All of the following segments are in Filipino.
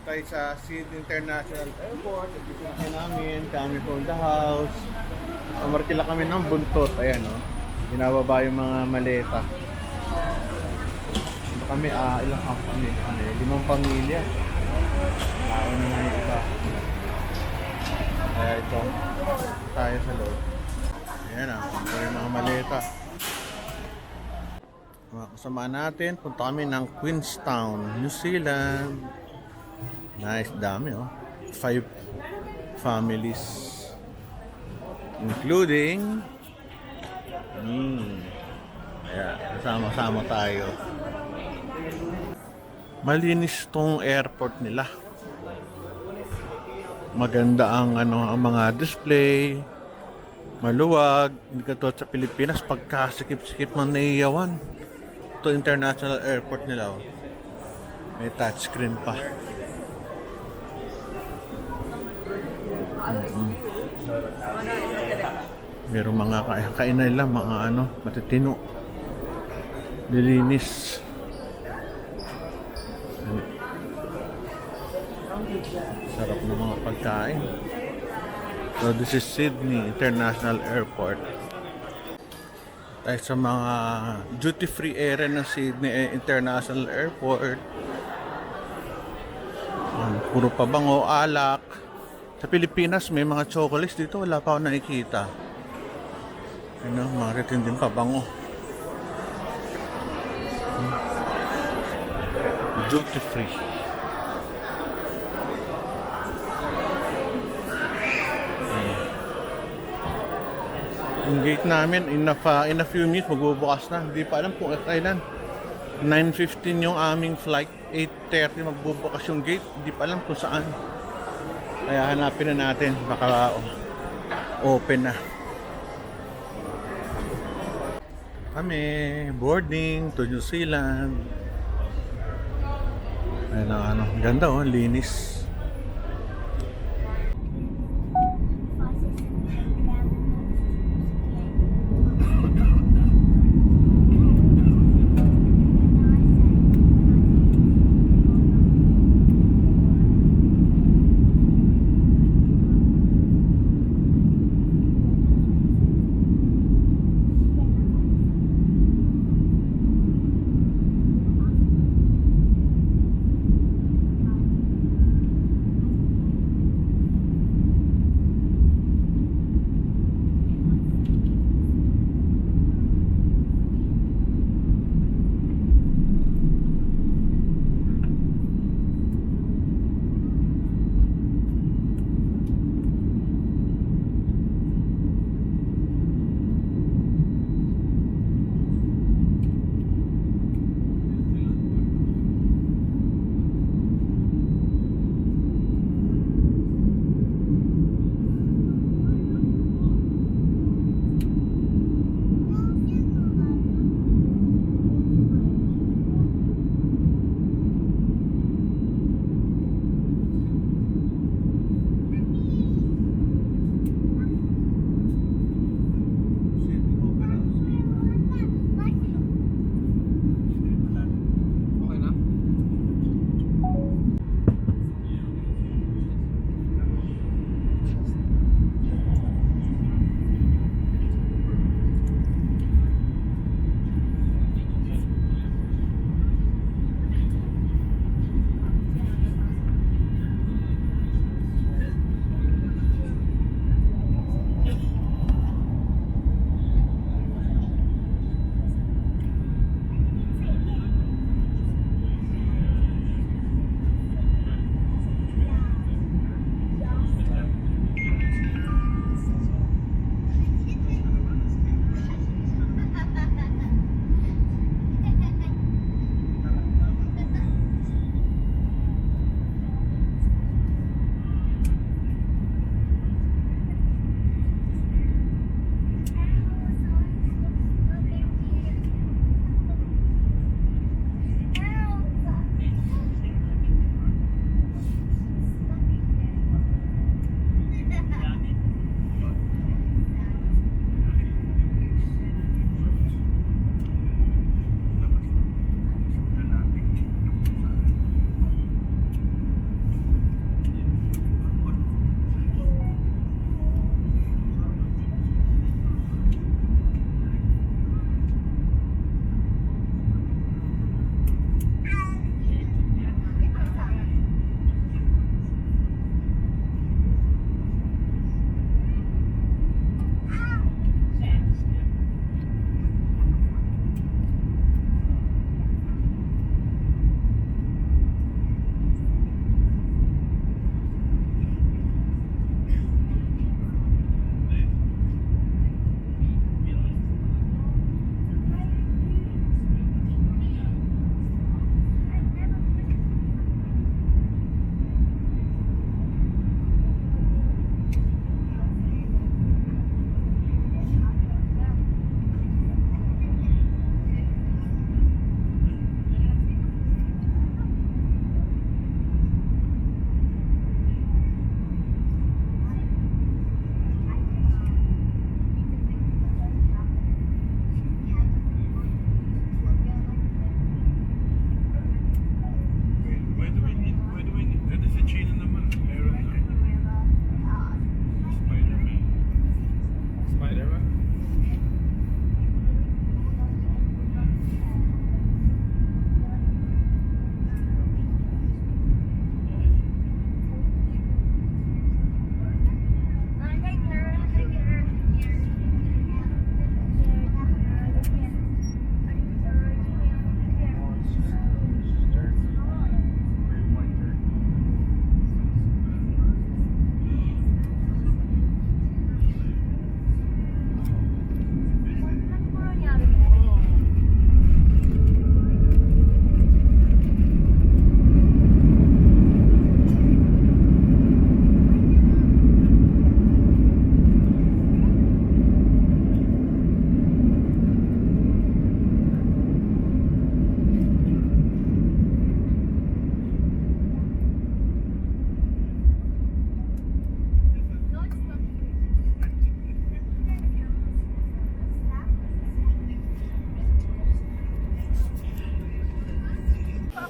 tayo sa Sydney International Airport. Dito na kayo namin, kami from the house. Markila kami ng buntot. Ayan o. Binababa yung mga maleta. Dito kami, ilang kami? 5 pamilya. Nauna na yung iba. Kaya ito, tayo sa loob. Ayan ito yung mga maleta. Mga kasama natin, punta kami ng Queenstown, New Zealand. Nice, dami 5 families. Including ayan, kasama-sama tayo. Malinis tong airport nila. Maganda ang ang mga display. Maluwag, hindi katulad sa Pilipinas pagkasikip-sikip ng naiyawan. Ito international airport nila May touchscreen pa. Meron mga kainan lang, mga matitino. Dilinis. Sarap ng mga pagkain. So this is Sydney International Airport. Tayo sa mga duty-free area ng Sydney International Airport. Puro pabango, alak. Sa Pilipinas may mga chocolates, dito wala pa ako nakikita. Mga titinding pabango. Duty-free. Yung gate namin, in a few minutes magbubukas na. Hindi pa alam kung kailan. 9:15 yung aming flight. 8:30 magbubukas yung gate. Hindi pa alam kung saan. Kaya hanapin na natin. Baka open na. Kami, boarding to New Zealand. Ayan ganda linis.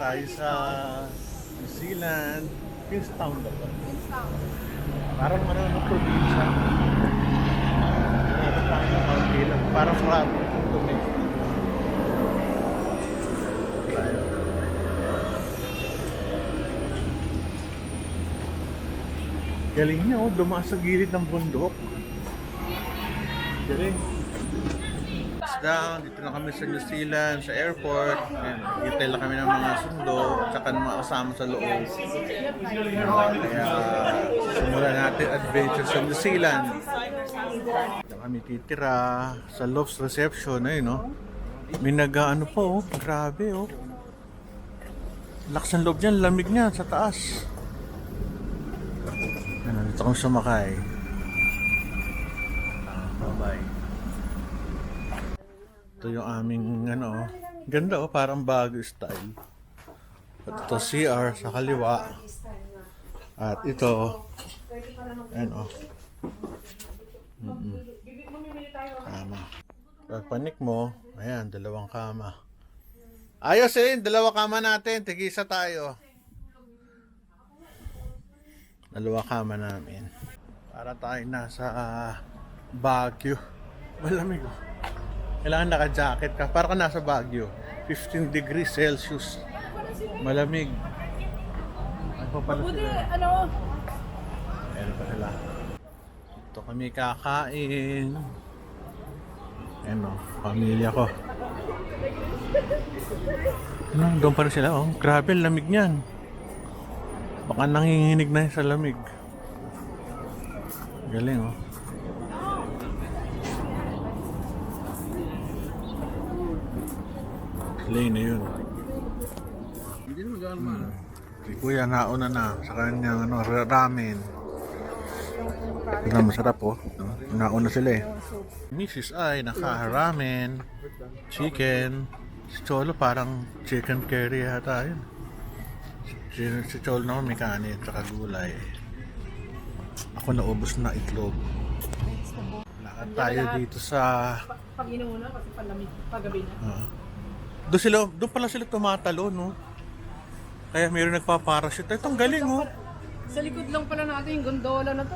tayo sa New Zealand. Queenstown ba ito? Queenstown. Parang marami probinsya. Marami tayo kaunti lang. Parang marami ito may. Galing niya, oh, dumaan sa gilid ng bundok. Galing. It's down, dito na kami sa New Zealand, sa airport. Ayan, hintay lang kami ng mga sundo, at saka ng mga kasama sa loob. Kaya, simulan natin adventure sa New Zealand. Dito kami titira sa Love's Reception, ayun, no? May nag-ano po, oh, grabe, oh. Lakas ng loob niyan, lamig niya sa taas. Ano, dito akong sumakay. Bye-bye. Ito yung aming ano, ganda oh, parang bago style. At ito CR sa kaliwa. At ito, ano, kama. Pagpanik mo, ayan, dalawang kama. Ayos eh, dalawa kama natin, tigisa tayo. Dalawa kama namin. Para tayo nasa Baguio. Malamig. Kailangan naka-jacket ka. Para ka nasa Baguio. 15 degrees Celsius. Malamig. Ano pa pala sila? Ano? Meron pa sila. Ito kami kakain. Ayan o, pamilya ko. Ano, doon pa rin sila oh. Grabe, lamig niyan. Baka nanginginig na yun sa lamig. Galing oh. Play na yun. Si Kuya nauna na sa kanyang ano, ramen. Masarap oh. Nauna sila eh. Mrs. ay naka-ramen, chicken. Si Cholo parang chicken curry yata yun. Si Cholo naman may kanin at gulay. Ako naubos na itlog. Lakad tayo dito sa... Pag-inom muna kasi palamig paggabi na. Doon pala sila tumatalo, no? Kaya mayroon nagpa-parachute. Itong galing, oh. Sa likod lang pala natin yung gondola na to.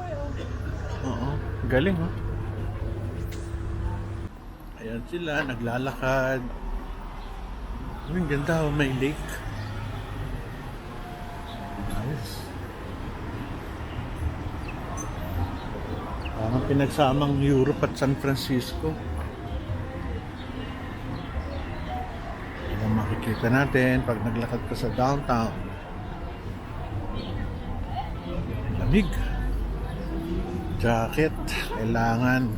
Oo, galing, oh. Ayan sila, naglalakad. Ang ganda, oh, may lake. Nice. Parang pinagsamang Europe at San Francisco. Yan makikita natin pag naglakad ka sa downtown. Lamig. Jacket, kailangan.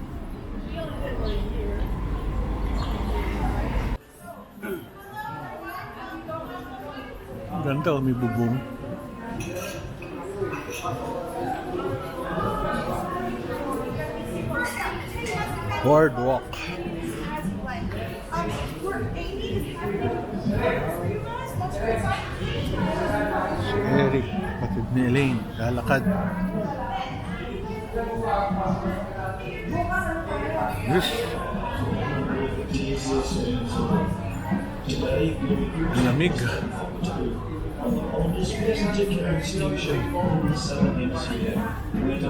Ang ganda, oh, may bubong. Boardwalk. Si Eric, kapatid ni Elaine, lalakad. Yes. Ang lamig.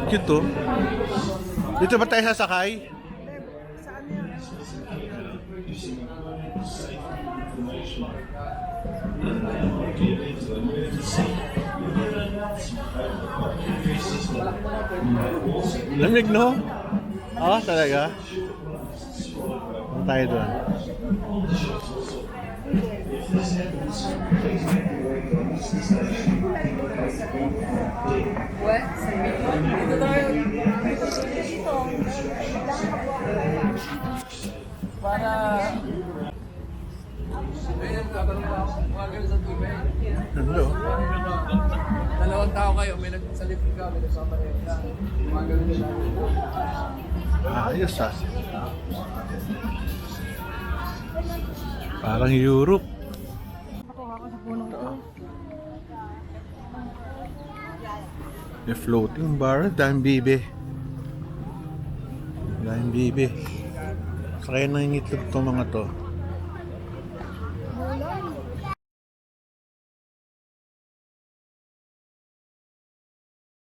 Cute oh. Dito ba tayo sasakay? Lamig no? Ah, talaga? Punta tayo doon. What? Dito tayo. Dito. Para... Ano? Dalawang tao kayo, may nagsalip ka, may nagsama rin ka. Gumagano nila. Ayos ah. Parang Europe. Nakuha ko sa puno ko. May floating bar, daming bibe. Daming bibe. Sakaya nangingitlog itong mga to.